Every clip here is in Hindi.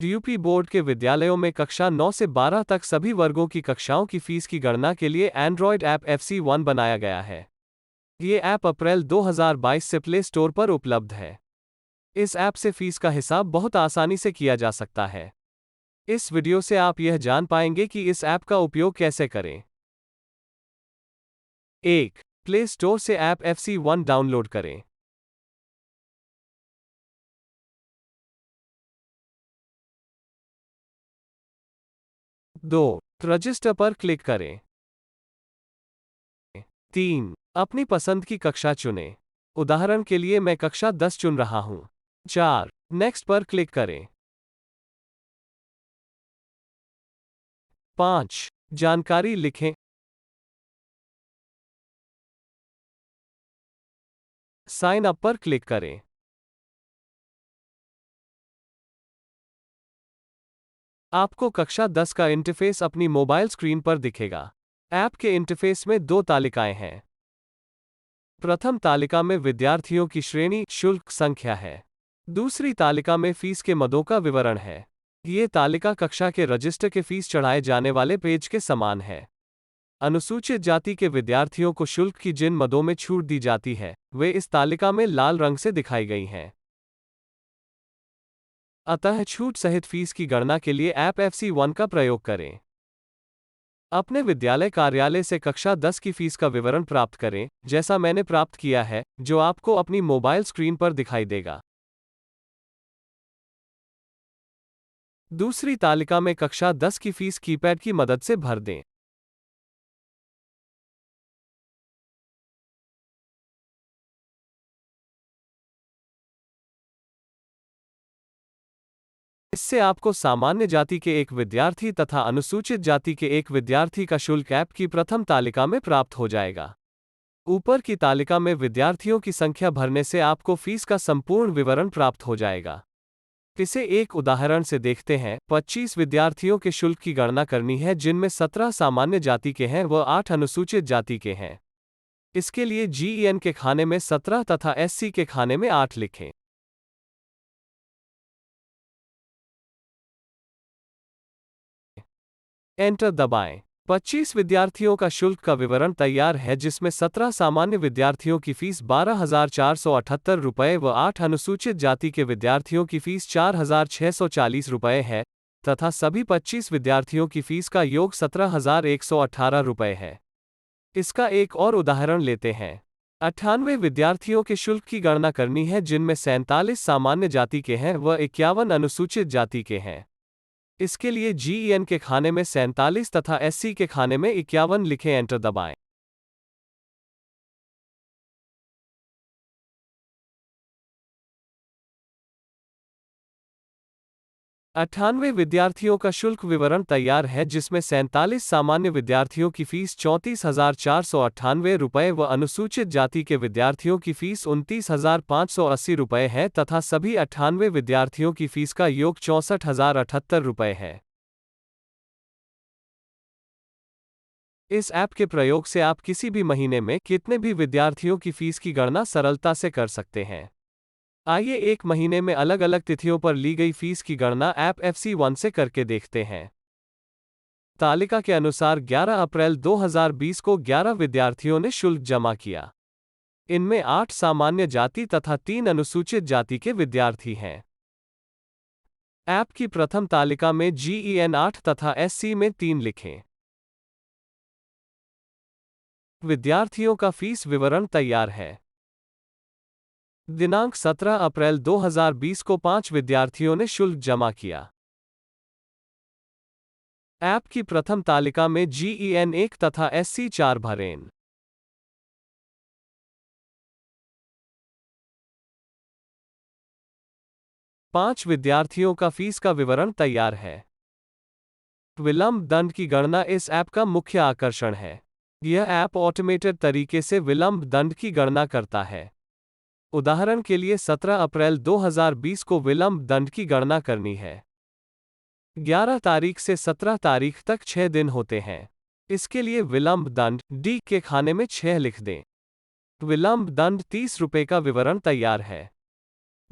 यूपी बोर्ड के विद्यालयों में कक्षा 9 से 12 तक सभी वर्गों की कक्षाओं की फीस की गणना के लिए एंड्रॉयड ऐप FC1 बनाया गया है। ये ऐप अप्रैल 2022 से प्ले स्टोर पर उपलब्ध है। इस ऐप से फीस का हिसाब बहुत आसानी से किया जा सकता है। इस वीडियो से आप यह जान पाएंगे कि इस ऐप का उपयोग कैसे करें। 1. प्ले स्टोर से ऐप FC1 डाउनलोड करें। 2. रजिस्टर पर क्लिक करें। 3. अपनी पसंद की कक्षा चुनें। उदाहरण के लिए मैं कक्षा 10 चुन रहा हूं। 4. नेक्स्ट पर क्लिक करें। 5. जानकारी लिखें। साइन अप पर क्लिक करें। आपको कक्षा 10 का इंटरफेस अपनी मोबाइल स्क्रीन पर दिखेगा। ऐप के इंटरफेस में दो तालिकाएं हैं। प्रथम तालिका में विद्यार्थियों की श्रेणी, शुल्क, संख्या है। दूसरी तालिका में फीस के मदों का विवरण है। ये तालिका कक्षा के रजिस्टर के फीस चढ़ाए जाने वाले पेज के समान है। अनुसूचित जाति के विद्यार्थियों को शुल्क की जिन मदों में छूट दी जाती है, वे इस तालिका में लाल रंग से दिखाई गई हैं। अतः छूट सहित फीस की गणना के लिए ऐप FC1 का प्रयोग करें। अपने विद्यालय कार्यालय से कक्षा 10 की फीस का विवरण प्राप्त करें, जैसा मैंने प्राप्त किया है, जो आपको अपनी मोबाइल स्क्रीन पर दिखाई देगा। दूसरी तालिका में कक्षा 10 की फीस कीपैड की मदद से भर दें। इससे आपको सामान्य जाति के एक विद्यार्थी तथा अनुसूचित जाति के एक विद्यार्थी का शुल्क ऐप की प्रथम तालिका में प्राप्त हो जाएगा। ऊपर की तालिका में विद्यार्थियों की संख्या भरने से आपको फीस का संपूर्ण विवरण प्राप्त हो जाएगा। इसे एक उदाहरण से देखते हैं। 25 विद्यार्थियों के शुल्क की गणना करनी है, जिनमें 17 सामान्य जाति के हैं व 8 अनुसूचित जाति के हैं। इसके लिए GEN के खाने में 17 तथा SC के खाने में 8 लिखें। एंटर दबाएं। 25 विद्यार्थियों का शुल्क का विवरण तैयार है, जिसमें 17 सामान्य विद्यार्थियों की फीस 12,478 रुपये व 8 अनुसूचित जाति के विद्यार्थियों की फीस 4,640 रुपये है, तथा सभी 25 विद्यार्थियों की फीस का योग 17,118 रुपये है। इसका एक और उदाहरण लेते हैं। 98 विद्यार्थियों के शुल्क की गणना करनी है, जिनमें 47 सामान्य जाति के हैं व 51 अनुसूचित जाति के हैं। इसके लिए GEN के खाने में 47 तथा SC के खाने में 51 लिखें। एंटर दबाएं। अट्ठानवे विद्यार्थियों का शुल्क विवरण तैयार है, जिसमें 47 सामान्य विद्यार्थियों की फीस 34,498 रुपये व अनुसूचित जाति के विद्यार्थियों की फीस 29,580 रुपये है, तथा सभी 98 विद्यार्थियों की फीस का योग 64,078 रुपये है। इस ऐप के प्रयोग से आप किसी भी महीने में कितने भी विद्यार्थियों की फीस की गणना सरलता से कर सकते हैं। आइए एक महीने में अलग अलग तिथियों पर ली गई फीस की गणना ऐप FC1 से करके देखते हैं। तालिका के अनुसार 11 अप्रैल 2020 को 11 विद्यार्थियों ने शुल्क जमा किया। इनमें 8 सामान्य जाति तथा 3 अनुसूचित जाति के विद्यार्थी हैं। ऐप की प्रथम तालिका में GEN 8 तथा SC में 3 लिखें। विद्यार्थियों का फीस विवरण तैयार है। दिनांक 17 अप्रैल 2020 को 5 विद्यार्थियों ने शुल्क जमा किया। ऐप की प्रथम तालिका में GEN 1 तथा SC 4 भरें। पांच विद्यार्थियों का फीस का विवरण तैयार है। विलंब दंड की गणना इस ऐप का मुख्य आकर्षण है। यह ऐप ऑटोमेटेड तरीके से विलंब दंड की गणना करता है। उदाहरण के लिए 17 अप्रैल 2020 को विलंब दंड की गणना करनी है। 11 तारीख से 17 तारीख तक 6 दिन होते हैं। इसके लिए विलंब दंड D के खाने में 6 लिख दें। विलंब दंड 30 रुपये का विवरण तैयार है।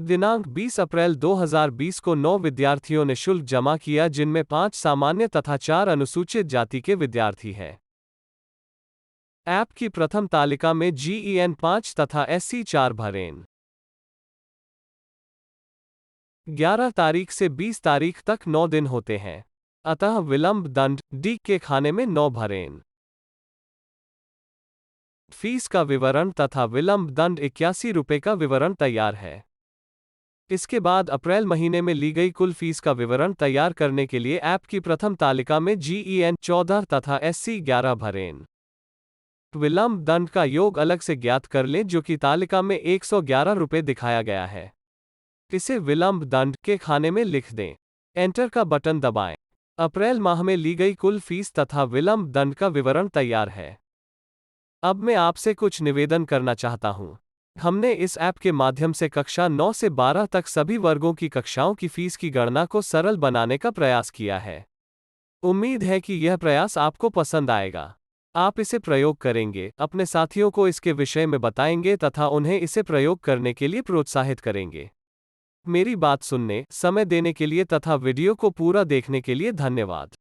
दिनांक 20 अप्रैल 2020 को 9 विद्यार्थियों ने शुल्क जमा किया, जिनमें 5 सामान्य तथा 4 अनुसूचित जाति के विद्यार्थी हैं। ऐप की प्रथम तालिका में GEN 5 तथा SC 4 भरें। 11 तारीख से 20 तारीख तक 9 दिन होते हैं, अतः विलंब दंड D के खाने में 9 भरें। फीस का विवरण तथा विलंब दंड 81 रुपये का विवरण तैयार है। इसके बाद अप्रैल महीने में ली गई कुल फीस का विवरण तैयार करने के लिए ऐप की प्रथम तालिका में GEN 14 तथा SC 11 भरें। विलंब दंड का योग अलग से ज्ञात कर लें, जो कि तालिका में 111 रुपये दिखाया गया है। इसे विलंब दंड के खाने में लिख दें। एंटर का बटन दबाएं। अप्रैल माह में ली गई कुल फीस तथा विलंब दंड का विवरण तैयार है। अब मैं आपसे कुछ निवेदन करना चाहता हूं। हमने इस ऐप के माध्यम से कक्षा 9 से 12 तक सभी वर्गों की कक्षाओं की फीस की गणना को सरल बनाने का प्रयास किया है। उम्मीद है कि यह प्रयास आपको पसंद आएगा। आप इसे प्रयोग करेंगे, अपने साथियों को इसके विषय में बताएंगे तथा उन्हें इसे प्रयोग करने के लिए प्रोत्साहित करेंगे। मेरी बात सुनने, समय देने के लिए तथा वीडियो को पूरा देखने के लिए धन्यवाद।